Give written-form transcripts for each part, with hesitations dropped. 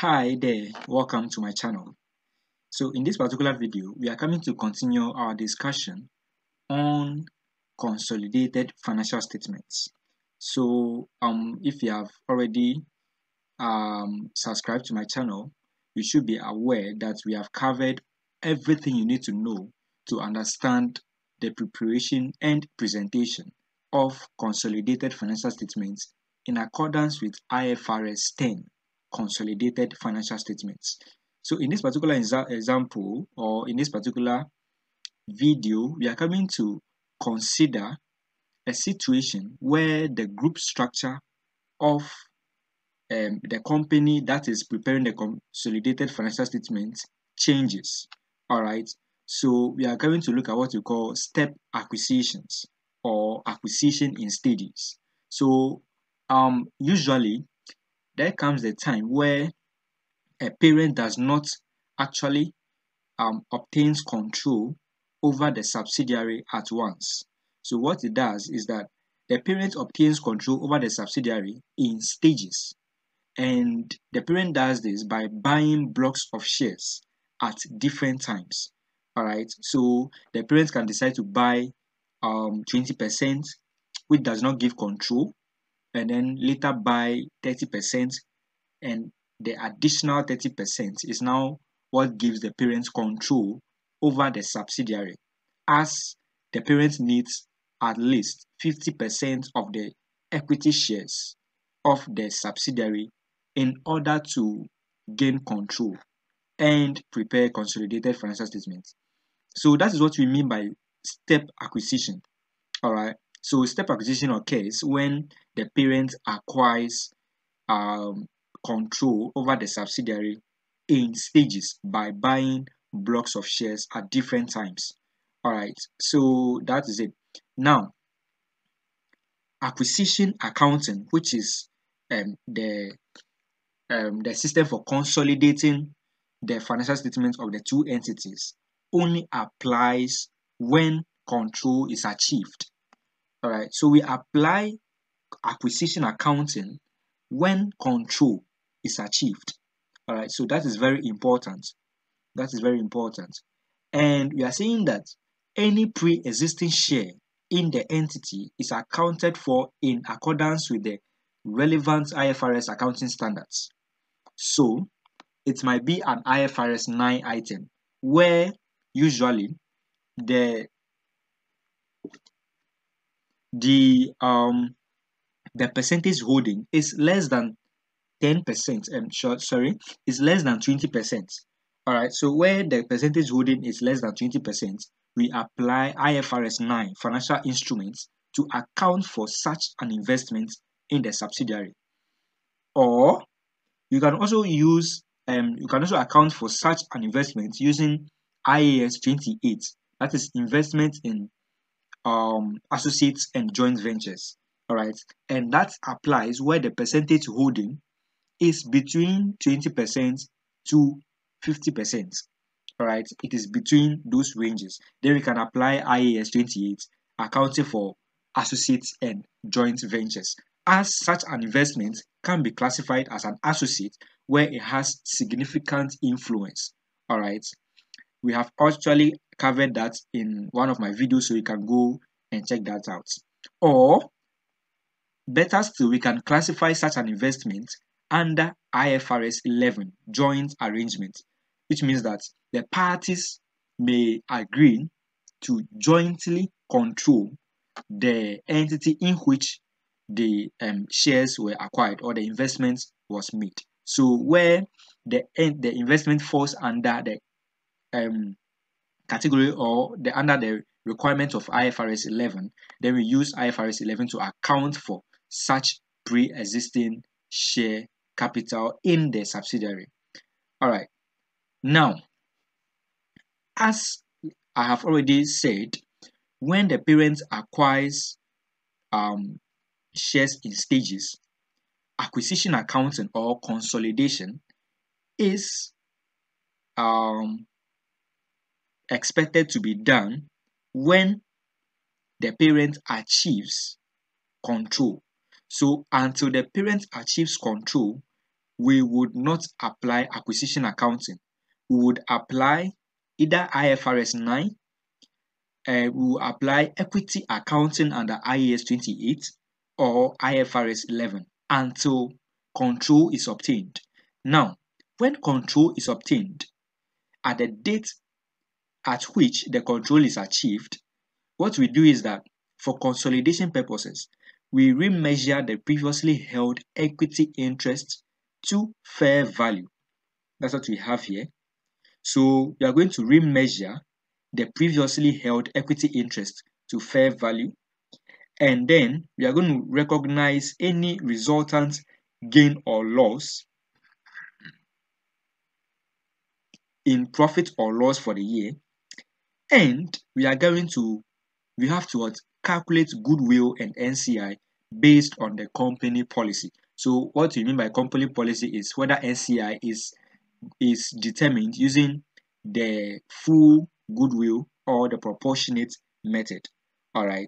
Hi there, welcome to my channel. So in this particular video, we are coming to continue our discussion on consolidated financial statements. So if you have already subscribed to my channel, you should be aware that we have covered everything you need to know to understand the preparation and presentation of consolidated financial statements in accordance with IFRS 10 consolidated financial statements. So in this particular example, or in this particular video, we are coming to consider a situation where the group structure of the company that is preparing the consolidated financial statement changes. All right. So we are going to look at what we call step acquisitions or acquisition in stages. So usually there comes a time where a parent does not actually obtains control over the subsidiary at once. So what it does is that the parent obtains control over the subsidiary in stages. And the parent does this by buying blocks of shares at different times. All right. So the parent can decide to buy 20%, which does not give control, and then later buy 30%, and the additional 30% is now what gives the parent control over the subsidiary, as the parent needs at least 50% of the equity shares of the subsidiary in order to gain control and prepare consolidated financial statements. So that is what we mean by step acquisition. All right. So step acquisition occurs when the parent acquires control over the subsidiary in stages by buying blocks of shares at different times. All right. So that is it. Now, acquisition accounting, which is the system for consolidating the financial statements of the two entities, only applies when control is achieved. All right, so we apply acquisition accounting when control is achieved. All right, so that is very important. That is very important. And we are saying that any pre-existing share in the entity is accounted for in accordance with the relevant IFRS accounting standards. So it might be an IFRS 9 item where usually the percentage holding is less than 10%, is less than 20%. All right, so where the percentage holding is less than 20%, we apply IFRS 9 financial instruments to account for such an investment in the subsidiary. Or you can also account for such an investment using IAS 28, that is investment in associates and joint ventures. All right, and that applies where the percentage holding is between 20% to 50%. All right, it is between those ranges. Then we can apply IAS 28, accounting for associates and joint ventures, as such an investment can be classified as an associate where it has significant influence. All right, we have actually covered that in one of my videos, so you can go and check that out. Or better still, we can classify such an investment under IFRS 11 joint arrangement, which means that the parties may agree to jointly control the entity in which the shares were acquired or the investment was made. So where the investment falls under the category or under the requirement of IFRS 11, then we use IFRS 11 to account for such pre-existing share capital in the subsidiary. All right. Now, as I have already said, when the parent acquires shares in stages, acquisition accounting or consolidation is expected to be done when the parent achieves control. So until the parent achieves control, we would not apply acquisition accounting. We would apply either IFRS 9, we will apply equity accounting under IAS 28 or IFRS 11 until control is obtained. Now, when control is obtained, at the date at which the control is achieved, what we do is that for consolidation purposes, we remeasure the previously held equity interest to fair value. That's what we have here. So we are going to remeasure the previously held equity interest to fair value, and then we are going to recognize any resultant gain or loss in profit or loss for the year, and we have to calculate goodwill and NCI based on the company policy. So what we mean by company policy is whether NCI is determined using the full goodwill or the proportionate method, all right,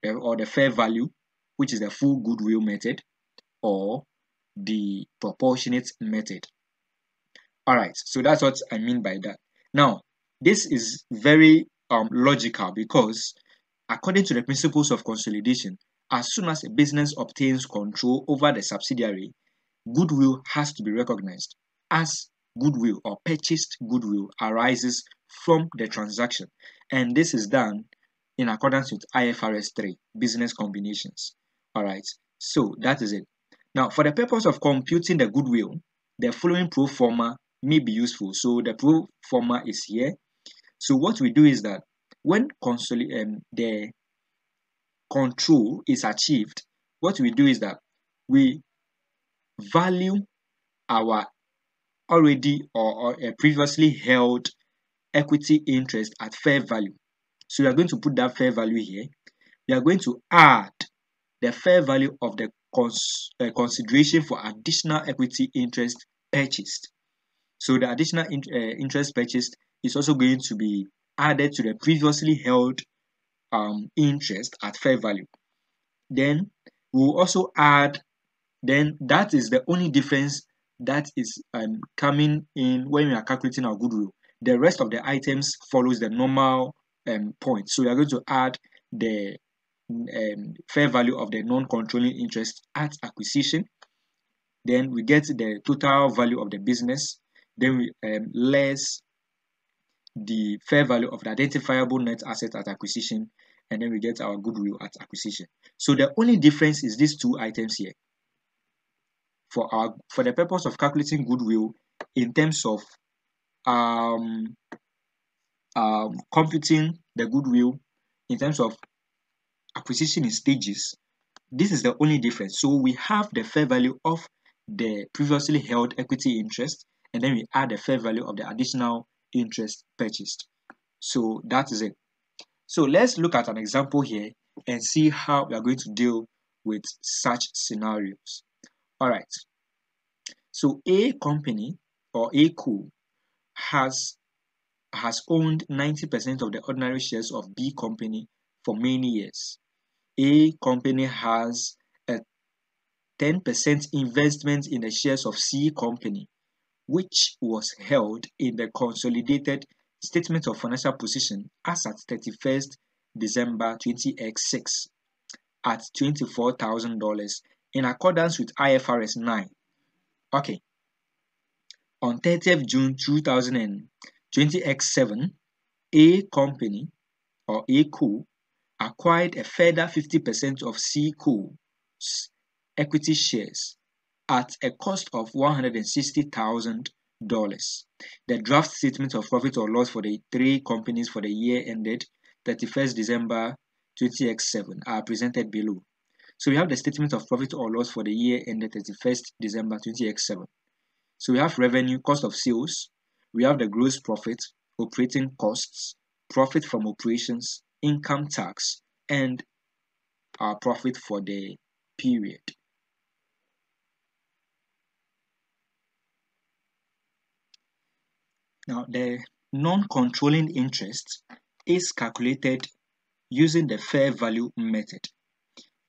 or the fair value, which is the full goodwill method, or the proportionate method. All right, so that's what I mean by that. Now, this is very logical because according to the principles of consolidation, as soon as a business obtains control over the subsidiary, goodwill has to be recognized as goodwill, or purchased goodwill arises from the transaction. And this is done in accordance with IFRS 3, business combinations. All right, so that is it. Now, for the purpose of computing the goodwill, the following pro forma may be useful. So the pro forma is here. So what we do is that when the control is achieved, what we do is that we value our already or previously held equity interest at fair value. So we are going to put that fair value here. We are going to add the fair value of the consideration for additional equity interest purchased. So the additional interest purchased is also going to be added to the previously held interest at fair value. Then we will also add, then that is the only difference that is coming in when we are calculating our goodwill. The rest of the items follows the normal point. So we are going to add the fair value of the non-controlling interest at acquisition. Then we get the total value of the business. Then we less the fair value of the identifiable net asset at acquisition, and then we get our goodwill at acquisition. So the only difference is these two items here. For the purpose of calculating goodwill in terms of computing the goodwill in terms of acquisition in stages, this is the only difference. So we have the fair value of the previously held equity interest, and then we add the fair value of the additional interest purchased. So that is it. So let's look at an example here and see how we are going to deal with such scenarios. All right. So A company or A co has owned 90% of the ordinary shares of B company for many years. A company has a 10% investment in the shares of C company, which was held in the consolidated statement of financial position as at 31st December 20x6 at $24,000 in accordance with IFRS 9. Okay. On 30th June 2020x7, A company or A co acquired a further 50% of C co's equity shares at a cost of $160,000. The draft statement of profit or loss for the three companies for the year ended 31st December 20x7 are presented below. So we have the statement of profit or loss for the year ended 31st December 20x7. So we have revenue, cost of sales, we have the gross profit, operating costs, profit from operations, income tax, and our profit for the period. Now, the non-controlling interest is calculated using the fair value method.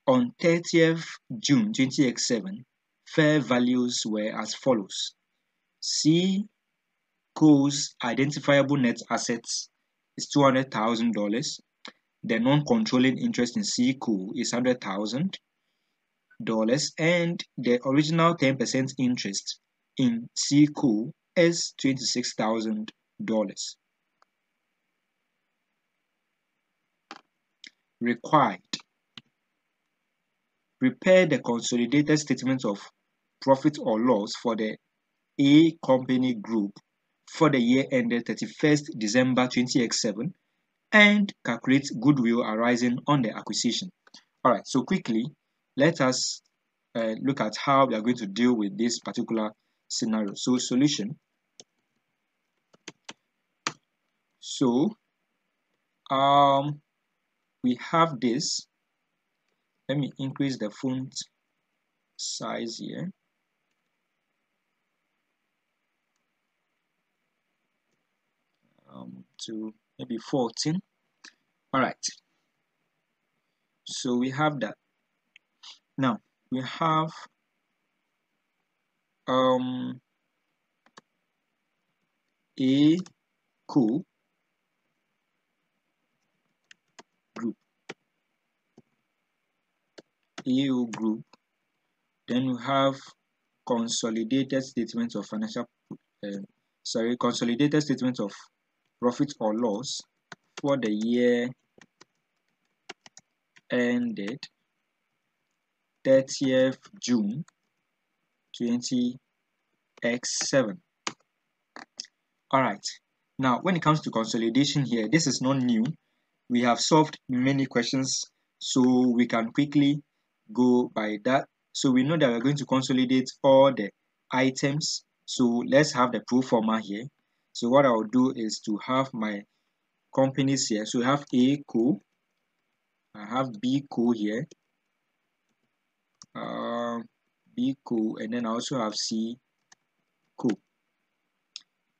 On 30th June 20x7, fair values were as follows. C Co's identifiable net assets is $200,000. The non-controlling interest in C Co is $100,000, and the original 10% interest in C Co is $26,000. Required. Prepare the consolidated statement of profit or loss for the A company group for the year ended 31st December 2007 and calculate goodwill arising on the acquisition. Alright, so quickly, let us look at how we are going to deal with this particular scenario. So solution. So we have this. Let me increase the font size here. To maybe 14. All right. So we have that. Now we have A Co group, AO group. Then we have consolidated statements of consolidated statement of profit or loss for the year ended 30th June 2007. All right. Now, when it comes to consolidation here, this is not new. We have solved many questions, so we can quickly go by that. So we know that we're going to consolidate all the items. So let's have the pro forma here. So what I'll do is to have my companies here. So we have A Co, I have B Co here, B Co, and then I also have C Co.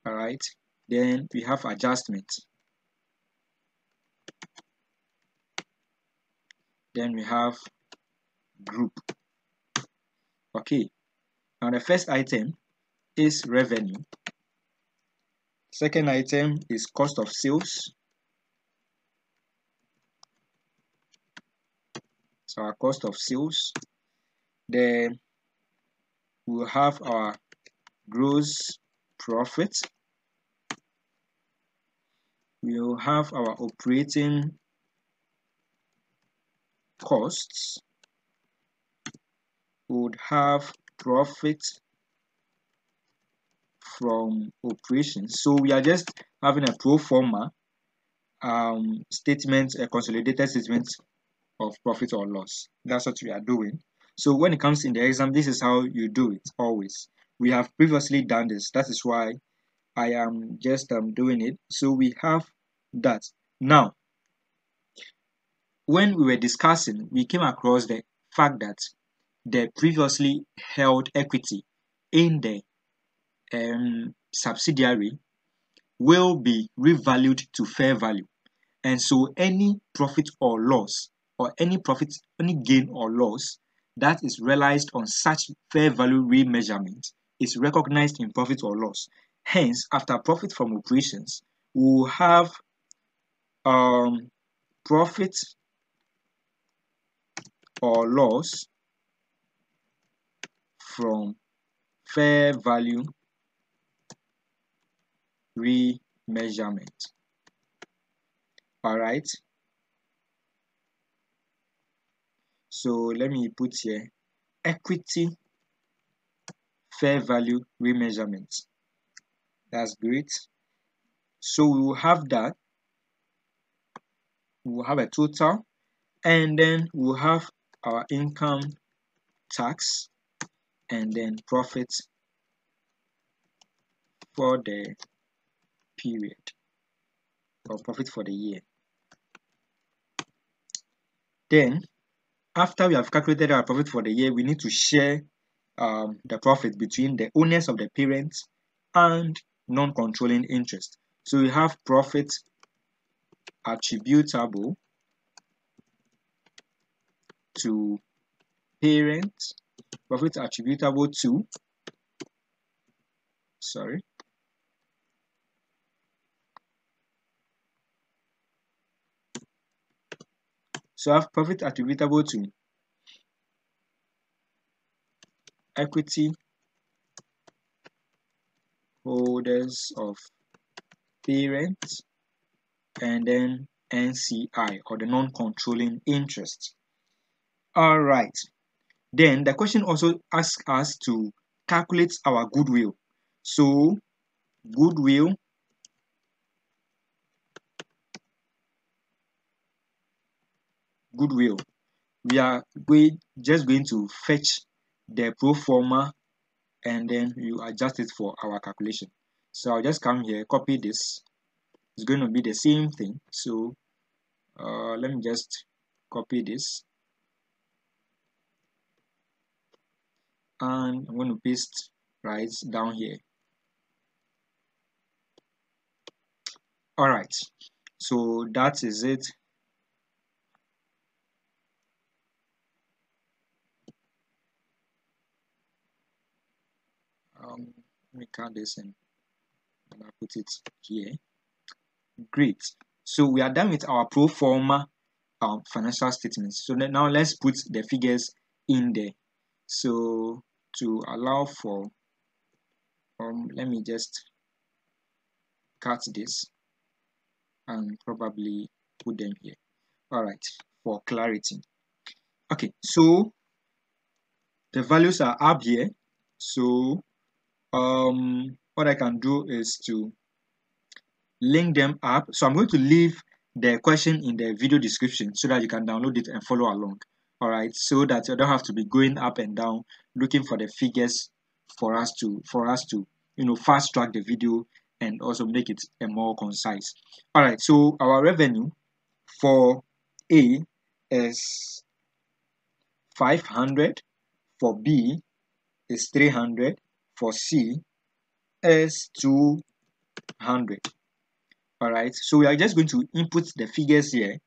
All right. Then we have adjustment. Then we have group. Okay. Now the first item is revenue. Second item is cost of sales. So our cost of sales. Then we will have our gross profit. We will have our operating costs. We would have profit from operations. So we are just having a pro forma statement, a consolidated statement of profit or loss. That's what we are doing. So when it comes in the exam, this is how you do it always. We have previously done this. That is why I am just doing it. So we have that. Now, when we were discussing, we came across the fact that the previously held equity in the subsidiary will be revalued to fair value, and so any profit or loss or any gain or loss that is realized on such fair value remeasurement is recognized in profit or loss. Hence, after profit from operations, we will have profit or loss from fair value remeasurement. All right. So let me put here equity fair value remeasurement. That's great. So we will have that. We will have a total, and then we'll have our income tax, and then profit for the period or profit for the year. Then after we have calculated our profit for the year, we need to share the profit between the owners of the parent and non-controlling interest. So we have profit attributable to parent profit attributable to, sorry, so I have profit attributable to equity holders of parent, and then NCI, or the non-controlling interest. All right. Then the question also asks us to calculate our goodwill. So goodwill we are just going to fetch the pro forma and then you adjust it for our calculation. So I'll just come here, copy this. It's going to be the same thing. So let me just copy this and I'm going to paste right down here. All right, so that is it. Let me cut this and I'll put it here. Great. So we are done with our pro forma financial statements. So now let's put the figures in there. So to allow for, let me just cut this and probably put them here. All right, for clarity. Okay, so the values are up here. So what I can do is to link them up. So I'm going to leave the question in the video description so that you can download it and follow along. All right, so that you don't have to be going up and down looking for the figures for us to fast track the video and also make it more concise. All right, so our revenue for A is 500, for B is 300, for C is 200. All right, so we are just going to input the figures here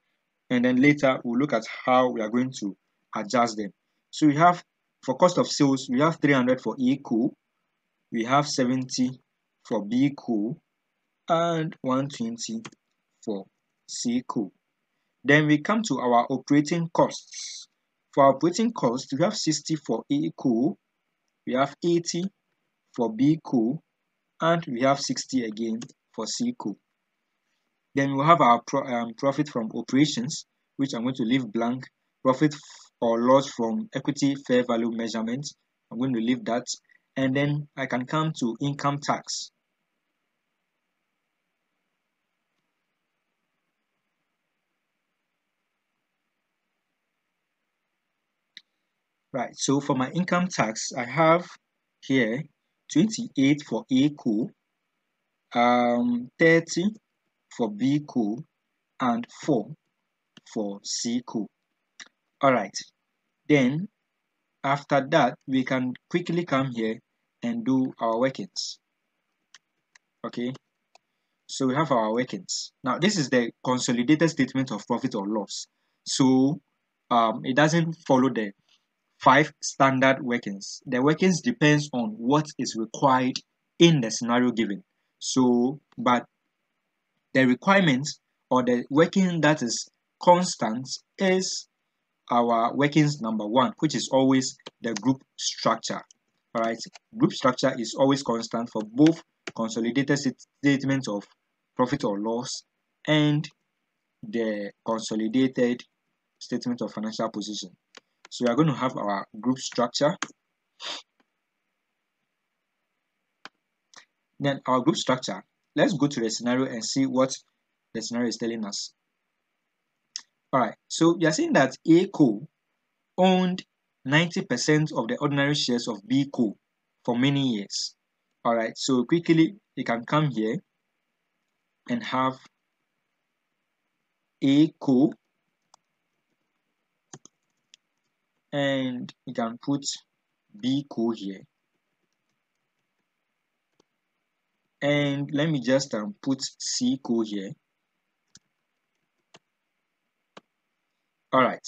and then later we'll look at how we are going to adjust them. So we have, for cost of sales, we have 300 for A co, we have 70 for B co, and 120 for C co. Then we come to our operating costs. For our operating costs, we have 60 for A co, we have 80 for B co, and we have 60 again for C co. Then we'll have our profit from operations, which I'm going to leave blank. Profit or loss from equity fair value measurement, I'm going to leave that. And then I can come to income tax. Right, so for my income tax, I have here 28 for A co, 30 for B co, and 4 for C co. All right, then after that, we can quickly come here and do our workings. Okay, so we have our workings. Now, this is the consolidated statement of profit or loss. So it doesn't follow the 5 standard workings. The workings depends on what is required in the scenario given. So, but the requirements or the working that is constant is our workings number 1, which is always the group structure. All right, group structure is always constant for both consolidated statements of profit or loss and the consolidated statement of financial position. So we are going to have our group structure. Then our group structure, let's go to the scenario and see what the scenario is telling us. All right, so we are saying that A co owned 90% of the ordinary shares of B co for many years. All right, so quickly you can come here and have A co and you can put B co here. And let me just put C co here. All right.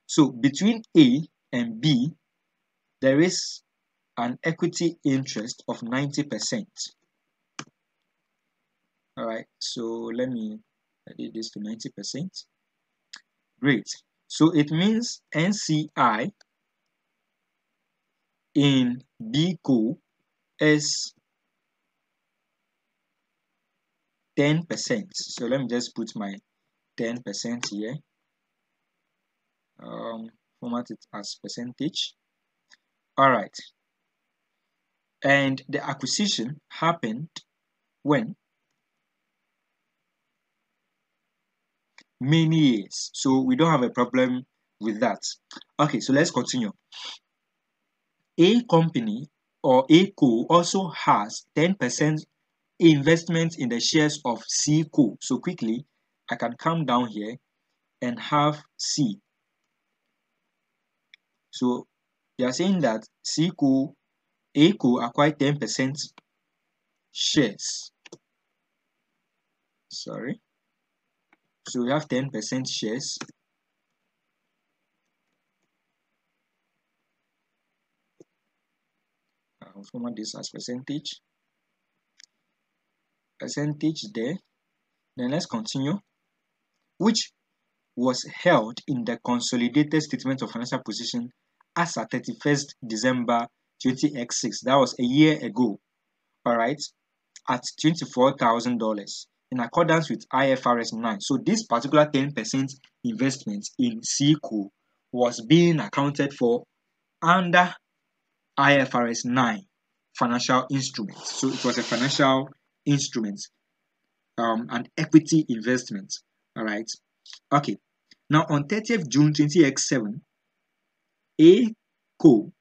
So between A and B, there is an equity interest of 90%. All right, so let me edit this to 90%. Great. So it means NCI in B co is 10%. So let me just put my 10% here. Format it as percentage. All right. And the acquisition happened when? Many years. So we don't have a problem with that. Okay, so let's continue. A company or A co also has 10% investment in the shares of C co. So quickly, I can come down here and have C. So they are saying that C co, A co acquired 10% shares. Sorry. So we have 10% shares. I'll format this as percentage. Percentage there. Then let's continue. Which was held in the consolidated statement of financial position as at 31st December 20x6. That was a year ago. All right. At $24,000 in accordance with IFRS 9. So this particular 10% investment in C co was being accounted for under IFRS 9 financial instruments. So it was a financial instrument, an equity investment. All right. Okay. Now on 30th June 20x7, A co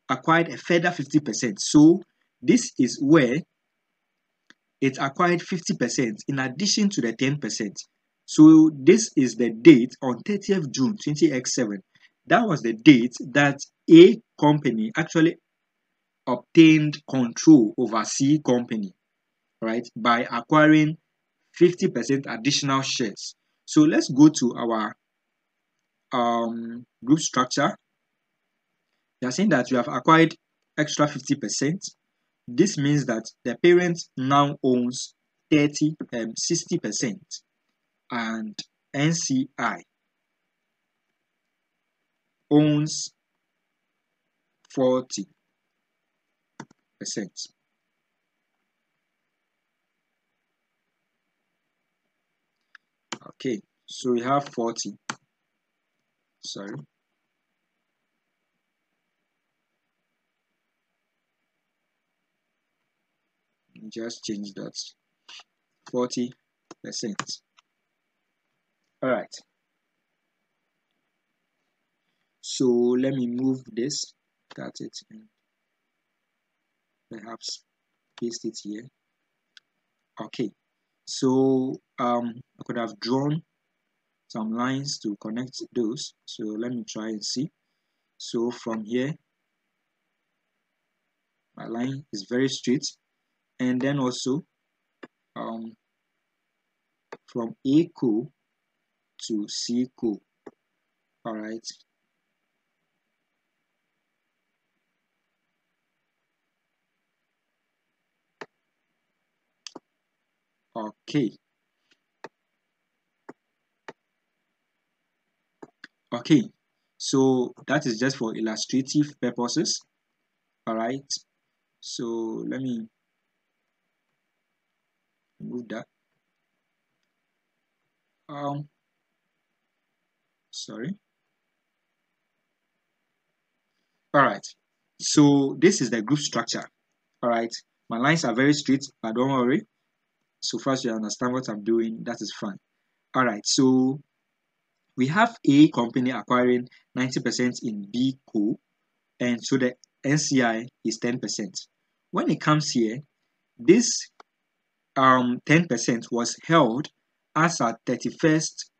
acquired a further 50%. So this is where it acquired 50% in addition to the 10%. So this is the date on 30th June 20x7. That was the date that A company actually obtained control over C company, right, by acquiring 50% additional shares. So let's go to our group structure. They are saying that we have acquired extra 50%. This means that the parent now owns 60%, and NCI owns 40%. Okay, so we have 40. Sorry. Just change that. 40%. All right. So let me move this, cut it, and perhaps paste it here. Okay. So I could have drawn some lines to connect those. So let me try and see. So from here, my line is very straight, and then also from A co to C co. All right. Okay. Okay. So that is just for illustrative purposes. All right. So let me remove that. Sorry. All right. So this is the group structure. All right. My lines are very straight, but don't worry. So far as you understand what I'm doing, that is fine. All right. So we have A company acquiring 90% in B co, and so the NCI is 10%. When it comes here, this 10% was held as at 31st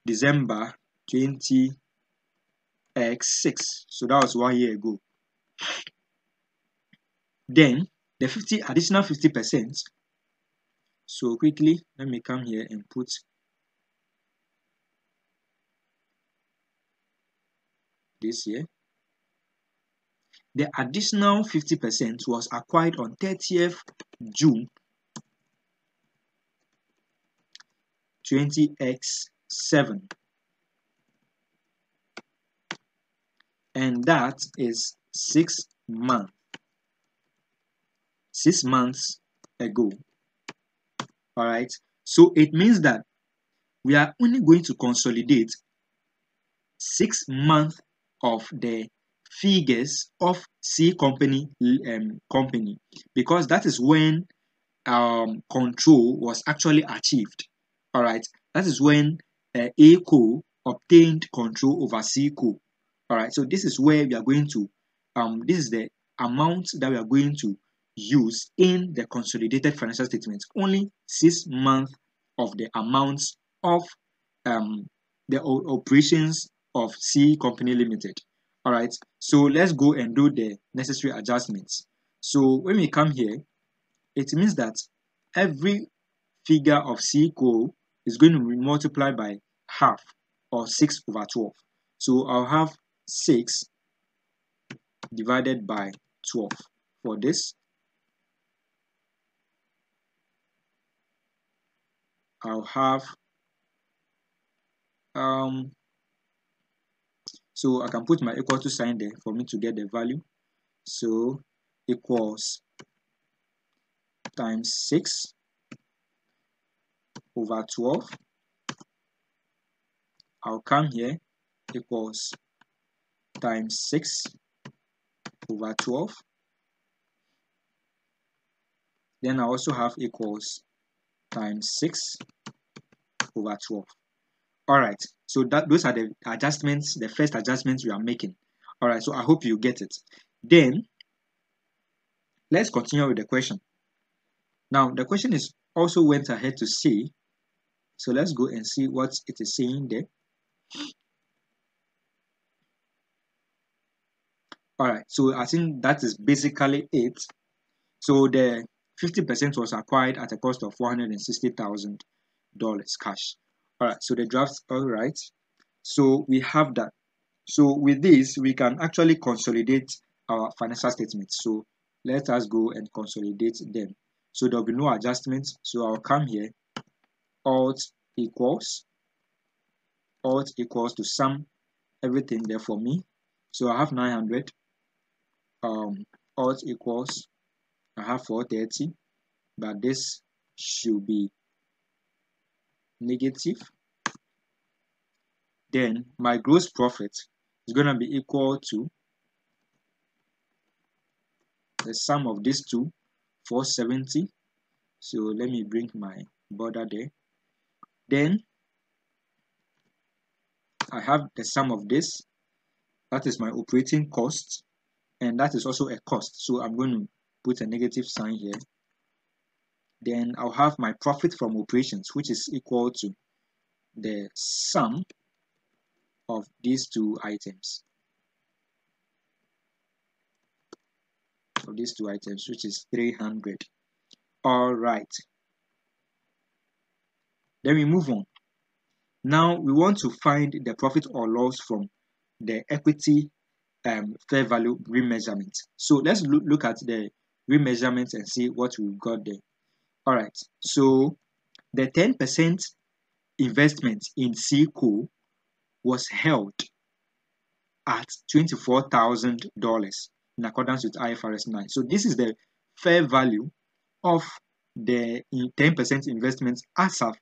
December 20x6. So that was 1 year ago. Then the additional 50%. So quickly, let me come here and put . this year. The additional 50% was acquired on 30th June 20x7, and that is 6 months. 6 months ago. All right, so it means that we are only going to consolidate 6 months of the figures of C company because that is when control was actually achieved. All right, that is when A co obtained control over C co. All right, so this is where we are going to this is the amount that we are going to use in the consolidated financial statements. Only 6 months of the amounts of the operations of C Company Limited. All right, so let's go and do the necessary adjustments. So when we come here, it means that every figure of C co is going to be multiplied by half, or 6/12. So I'll have 6 divided by 12 for this. I'll have so I can put my equal to sign there for me to get the value. So equals times 6/12. I'll come here, equals times 6/12. Then I also have equals times 6/12. All right, so those are the adjustments, the first adjustments we are making. All right, so I hope you get it. Then let's continue with the question. Now the question is also went ahead to say, so let's go and see what it is saying there. All right, so I think that is basically it. So the 50% was acquired at a cost of $460,000 cash. All right, so the drafts, all right. So we have that. So with this, we can actually consolidate our financial statements. So let us go and consolidate them. So there will be no adjustments. So I'll come here, alt equals to sum everything there for me. So I have 900. Alt equals, I have 430, but this should be negative. Then my gross profit is going to be equal to the sum of these two, 470. So let me bring my border there. Then I have the sum of this, that is my operating cost, and that is also a cost. So I'm going to put a negative sign here. Then I'll have my profit from operations, which is equal to the sum of these two items. Which is 300. All right. Then we move on. Now we want to find the profit or loss from the equity fair value remeasurement. So let's look at the remeasurement and see what we've got there. All right. So the 10% investment in C co was held at $24,000 in accordance with IFRS 9. So this is the fair value of the 10% investment as of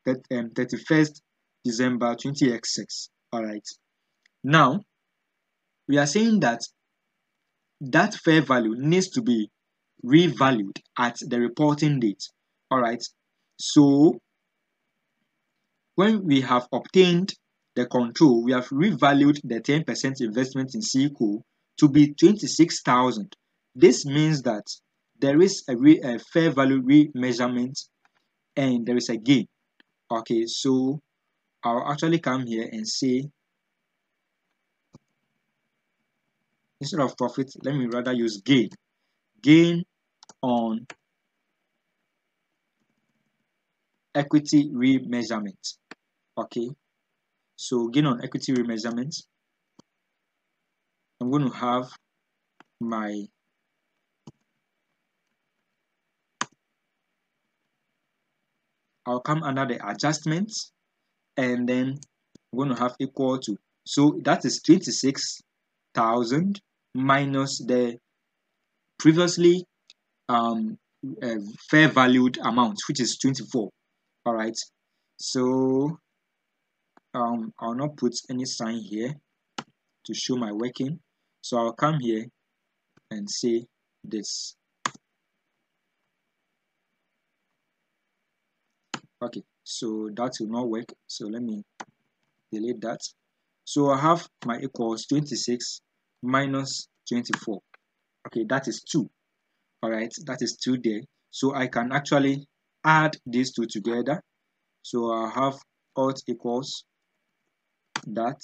31st December 20x6. All right. Now we are saying that that fair value needs to be revalued at the reporting date. All right. So when we have obtained the control, we have revalued the 10% investment in C co to be 26,000. This means that there is a fair value remeasurement and there is a gain. Okay, so I'll actually come here and say, instead of profit, let me rather use gain. Gain on equity remeasurement. Okay, so gain on equity remeasurement. I'm going to have I'll come under the adjustments, and then I'm going to have equal to, so that is 26,000 minus the previously fair valued amount, which is 24. All right, so I'll not put any sign here to show my working, so I'll come here and say this. Okay, so that will not work, so let me delete that. So I have my equals 26 minus 24. Okay, that is 2. All right, that is 2 there. So I can actually add these two together. So I have alt equals that.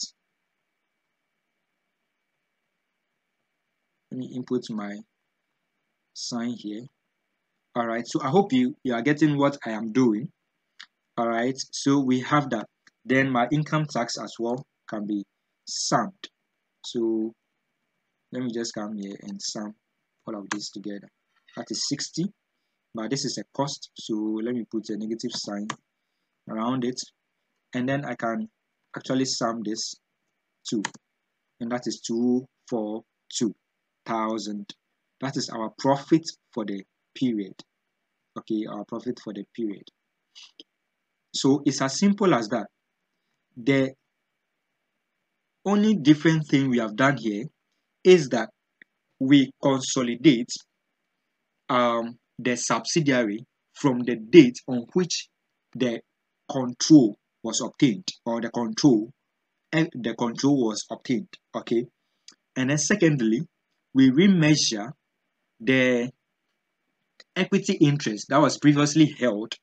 Let me input my sign here. All right, so I hope you are getting what I am doing. All right, so we have that. Then my income tax as well can be summed. So let me just come here and sum all of this together. That is 60, but this is a cost, so let me put a negative sign around it, and then I can actually sum this 2, and that is 242,000. That is our profit for the period. Okay, our profit for the period. So it's as simple as that. The only different thing we have done here is that we consolidate the subsidiary from the date on which the control was obtained, or the control was obtained. Okay, and then secondly, we remeasure the equity interest that was previously held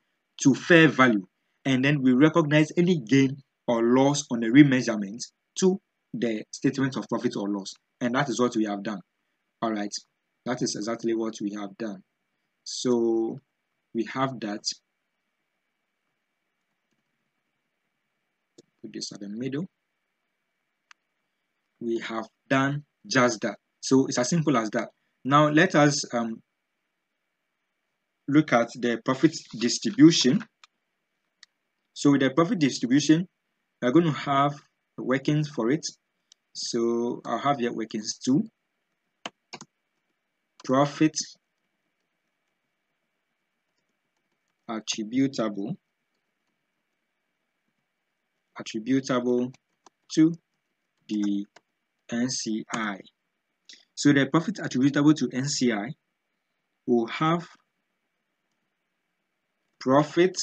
to fair value, and then we recognize any gain or loss on the remeasurement to the statement of profit or loss, and that is what we have done. All right, that is exactly what we have done. So we have that. Put this at the middle. We have done just that. So it's as simple as that. Now let us look at the profit distribution. So with the profit distribution, we're going to have workings for it. So I'll have here workings 2. Profit attributable to the NCI. So the profit attributable to NCI will have profit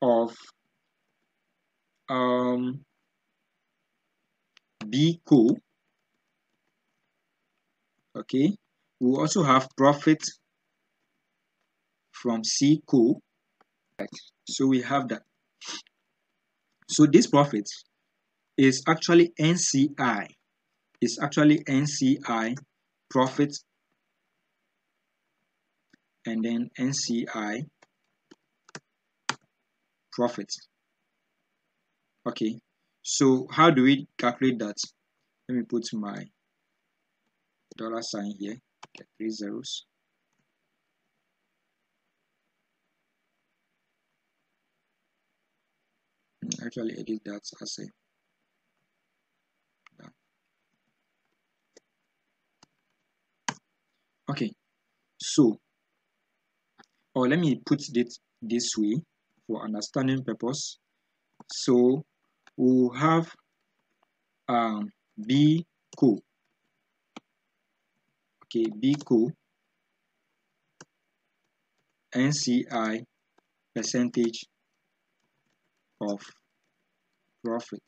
of B Co. Okay, we will also have profit from C Co. Right. So we have that. So this profit is actually NCI. It's actually NCI profit, and then NCI profit. Okay, so how do we calculate that? Let me put my dollar sign here, get 3 zeros. Actually edit that as a okay. So, or let me put it this way for understanding purpose. So we'll have B Co. Okay, B Co. NCI percentage of profit.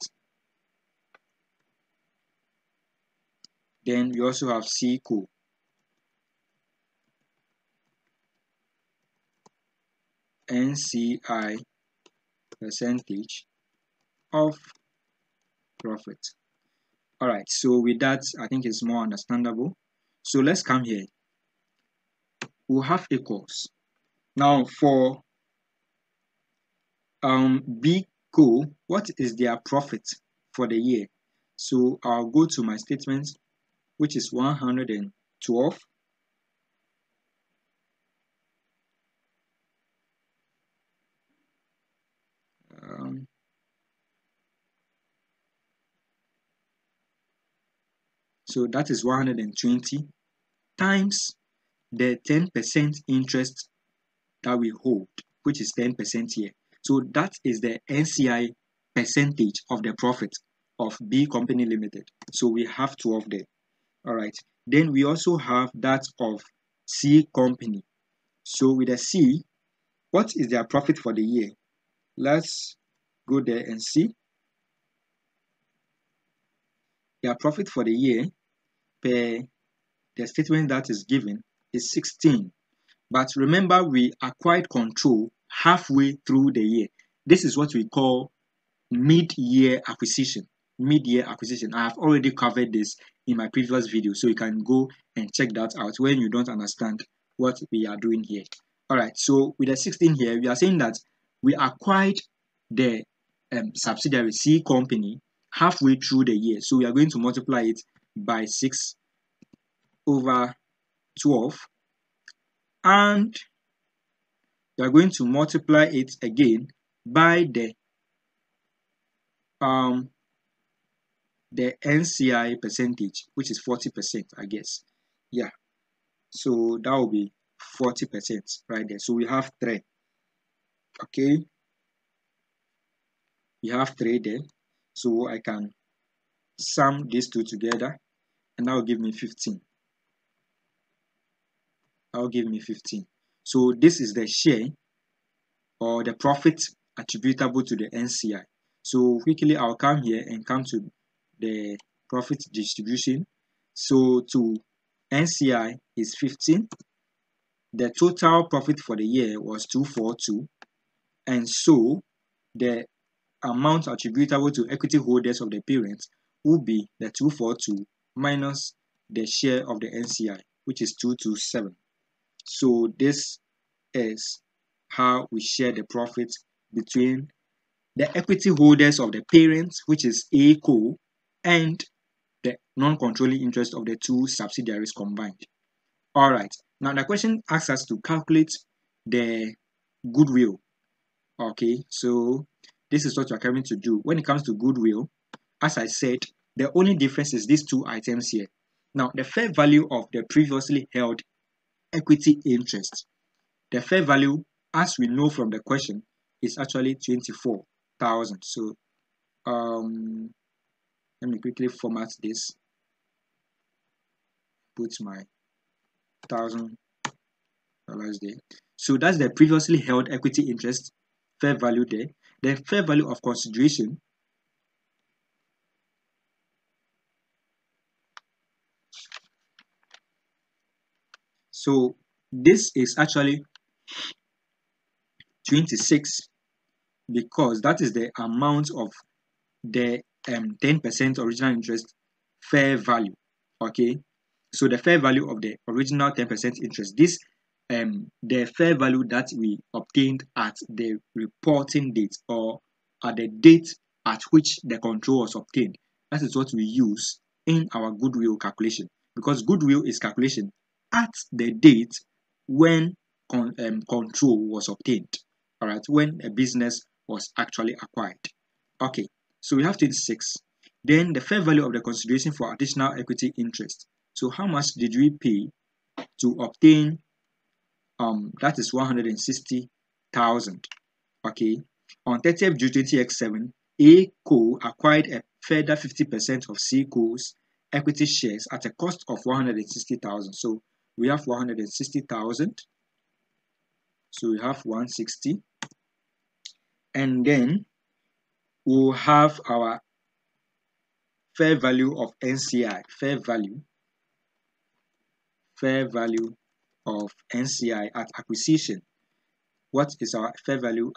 Then we also have C Co. NCI percentage of profit. All right, so with that, I think it's more understandable. So let's come here. We'll have equals. Now for B Co, what is their profit for the year? So I'll go to my statement, which is 112. So that is 120 times the 10% interest that we hold, which is 10% here. So that is the NCI percentage of the profit of B Company Limited. So we have 12 there. All right. Then we also have that of C Company. So with a C, what is their profit for the year? Let's go there and see. Their profit for the year per the statement that is given is 16. But remember, we acquired control halfway through the year. This is what we call mid-year acquisition. Mid-year acquisition. I have already covered this in my previous video, so you can go and check that out when you don't understand what we are doing here. All right, so with the 16 here, we are saying that we acquired the subsidiary C Company halfway through the year. So we are going to multiply it by 6 over 12, and we are going to multiply it again by the NCI percentage, which is 40%, I guess. Yeah, so that will be 40% right there. So we have 3. Okay, we have 3 there. So I can sum these two together, and that will give me 15. That will give me 15. So this is the share or the profit attributable to the NCI. So quickly, I'll come here and come to the profit distribution. So to NCI is 15. The total profit for the year was 242, and so the amount attributable to equity holders of the parent will be the 242 minus the share of the NCI, which is 227. So this is how we share the profit between the equity holders of the parent, which is A Co, and the non-controlling interest of the 2 subsidiaries combined. All right. Now the question asks us to calculate the goodwill. Okay, so this is what we're coming to do. When it comes to goodwill, as I said, the only difference is these 2 items here. Now, the fair value of the previously held equity interest. The fair value, as we know from the question, is actually 24,000. So let me quickly format this. Put my $1,000 there. So that's the previously held equity interest fair value there. The fair value of consideration, so this is actually 26 because that is the amount of the 10% original interest fair value. Okay, so the fair value of the original 10% interest, this the fair value that we obtained at the reporting date or at the date at which the control was obtained. That is what we use in our goodwill calculation, because goodwill is calculation at the date when control was obtained. All right, when a business was actually acquired. Okay, so we have 26. Then the fair value of the consideration for additional equity interest. So how much did we pay to obtain that is 160,000. Okay, on 30th June 20x7, A Co acquired a further 50% of C Co's equity shares at a cost of 160,000. So we have 160,000. So we have 160, and then we'll have our fair value of NCI, fair value of NCI at acquisition. What is our fair value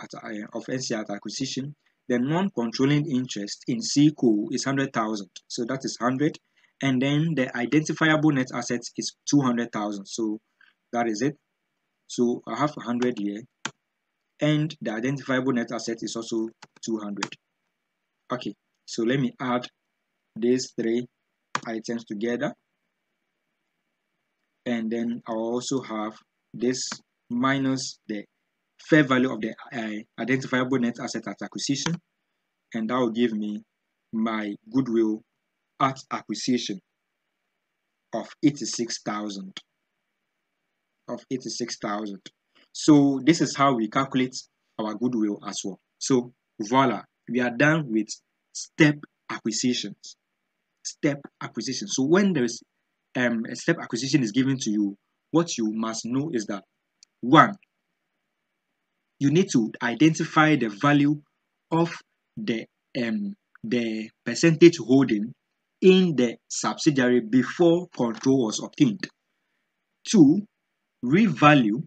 of NCI at acquisition? The non-controlling interest in C Co is 100,000, so that is 100, and then the identifiable net assets is 200,000, so that is it. So I have 100 here, and the identifiable net asset is also 200. Okay, so let me add these three items together, and then I'll also have this minus the fair value of the identifiable net asset at acquisition, and that will give me my goodwill at acquisition of 86,000. So this is how we calculate our goodwill as well. So voila, we are done with step acquisitions. So when there is a step acquisition is given to you, what you must know is that, one, you need to identify the value of the percentage holding in the subsidiary before control was obtained. Two, revalue.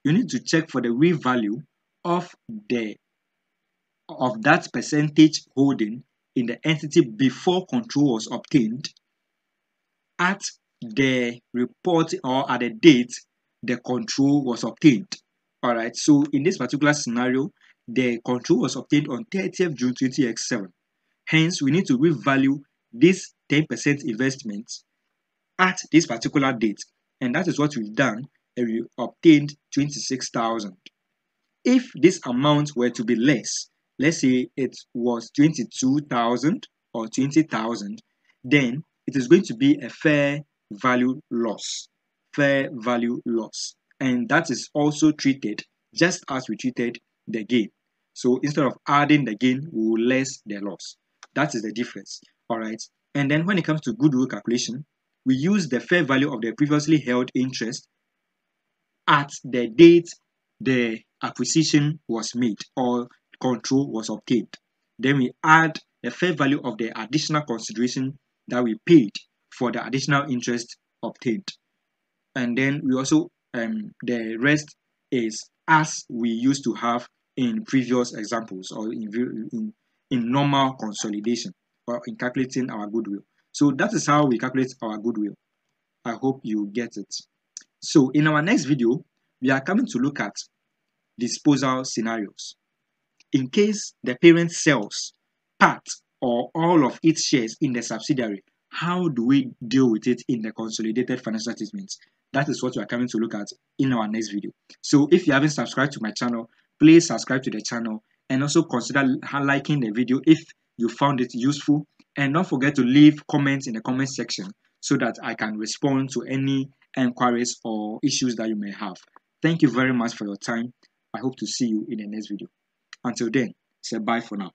You need to check for the revalue of that percentage holding in the entity before control was obtained at the report or at the date the control was obtained. All right, so in this particular scenario, the control was obtained on 30th June 2007. Hence, we need to revalue this 10% investment at this particular date, and that is what we've done, and we obtained 26,000. If this amount were to be less, let's say it was 22,000 or 20,000, then it is going to be a fair value loss. And that is also treated just as we treated the gain. So instead of adding the gain, we will less the loss. That is the difference. All right. And then when it comes to goodwill calculation, we use the fair value of the previously held interest at the date the acquisition was made or control was obtained. Then we add the fair value of the additional consideration that we paid for the additional interest obtained. And then we also, the rest is as we used to have in previous examples or in normal consolidation or in calculating our goodwill. So that is how we calculate our goodwill. I hope you get it. So in our next video, we are coming to look at disposal scenarios. In case the parent sells part or all of its shares in the subsidiary, how do we deal with it in the consolidated financial statements? That is what we are coming to look at in our next video. So if you haven't subscribed to my channel, please subscribe to the channel and also consider liking the video if you found it useful. And don't forget to leave comments in the comment section so that I can respond to any inquiries or issues that you may have. Thank you very much for your time. I hope to see you in the next video. Until then, say bye for now.